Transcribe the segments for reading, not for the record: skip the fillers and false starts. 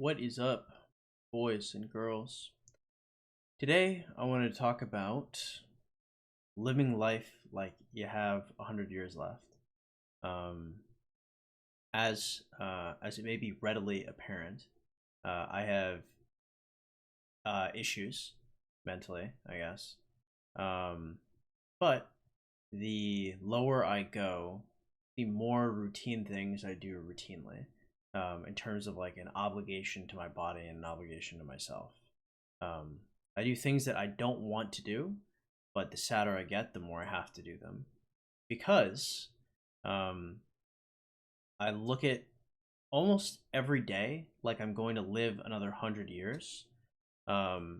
What is up, boys and girls? Today, I want to talk about living life like you have 100 years left. Um, as it may be readily apparent, I have issues mentally, I guess. Um, but the lower I go, the more routine things I do routinely, in terms of like an obligation to my body and an obligation to myself. Um, I do things that I don't want to do, but the sadder I get, the more I have to do them because um, I look at almost every day like I'm going to live another 100 years, um,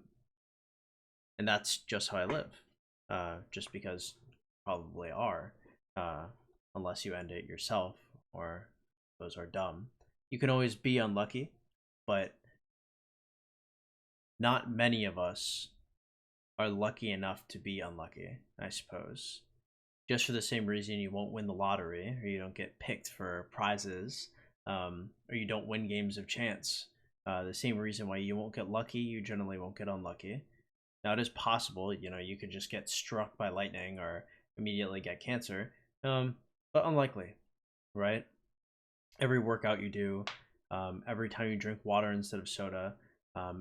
and that's just how I live. Just because you probably are, uh, unless you end it yourself or those are dumb. You can always be unlucky, but not many of us are lucky enough to be unlucky, I suppose. Just for the same reason you won't win the lottery, or you don't get picked for prizes, or you don't win games of chance. The same reason why you won't get lucky, you generally won't get unlucky. Now, it is possible, you could just get struck by lightning or immediately get cancer, but unlikely, right? Every workout you do, every time you drink water instead of soda,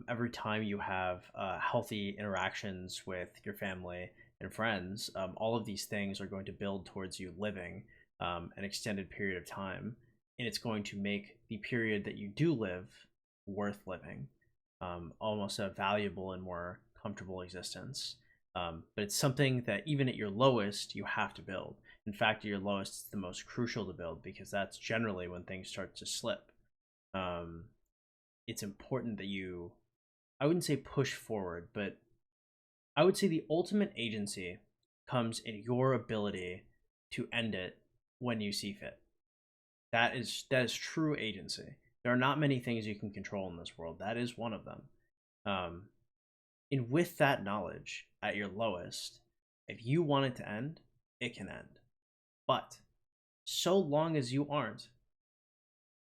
every time you have healthy interactions with your family and friends, all of these things are going to build towards you living an extended period of time. And it's going to make the period that you do live worth living, almost a valuable and more comfortable existence. But it's something that even at your lowest, you have to build. In fact, at your lowest, it's the most crucial to build because that's generally when things start to slip. Um, it's important that you, I wouldn't say push forward, but I would say the ultimate agency comes in your ability to end it when you see fit. That is true agency. There are not many things you can control in this world. That is one of them. Um, and with that knowledge, at your lowest, if you want it to end, it can end. But so long as you aren't,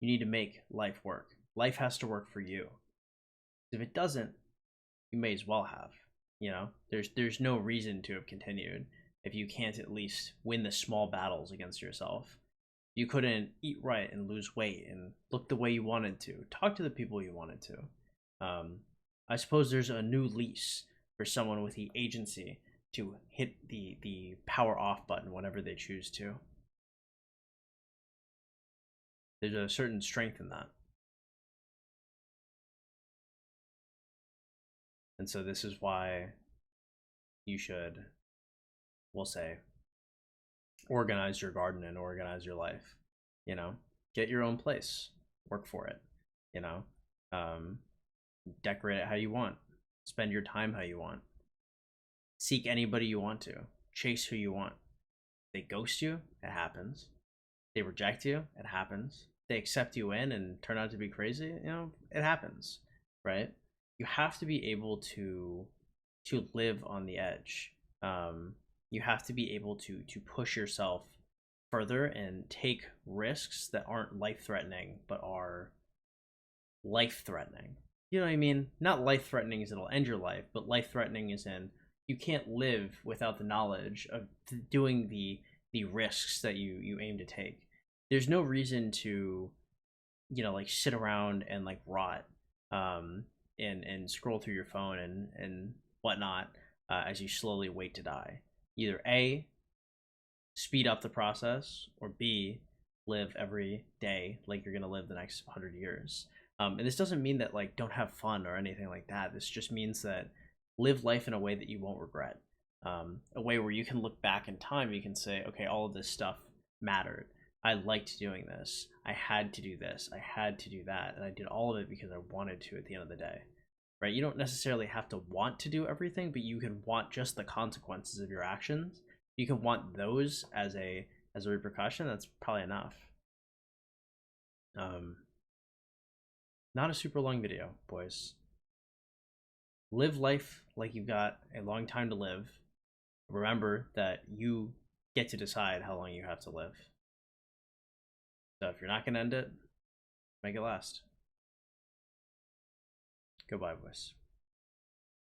you need to make life work. Life has to work for you. If it doesn't, you may as well have. There's no reason to have continued if you can't at least win the small battles against yourself. You couldn't eat right and lose weight and look the way you wanted to. Talk to the people you wanted to. I suppose there's a new lease for someone with the agency to hit the power off button whenever they choose to. There's a certain strength in that. And so this is why you should, we'll say, organize your garden and organize your life. You know, get your own place, work for it. You know, um, decorate it how you want, spend your time how you want, seek anybody you want to, chase who you want. They ghost you, it happens. They reject you, it happens. They accept you in and turn out to be crazy, it happens, right? You have to be able to live on the edge. You have to be able to push yourself further and take risks that aren't life threatening but are life threatening. You know what I mean? Not life threatening as it'll end your life, but life threatening is in you can't live without the knowledge of doing the risks that you aim to take. There's no reason to like sit around and like rot, and scroll through your phone and whatnot, as you slowly wait to die. Either A, speed up the process, or B, live every day like you're gonna live the next 100 years. And this doesn't mean that like don't have fun or anything like that. This just means that live life in a way that you won't regret. A way where you can look back in time, you can say, okay, all of this stuff mattered. I liked doing this. I had to do this. I had to do that, and I did all of it because I wanted to. At the end of the day, right? You don't necessarily have to want to do everything, but you can want just the consequences of your actions. You can want those as a repercussion. That's probably enough. Um, Not a super long video, boys. Live life like you've got a long time to live. Remember that you get to decide how long you have to live. So if you're not going to end it, make it last. Goodbye, boys.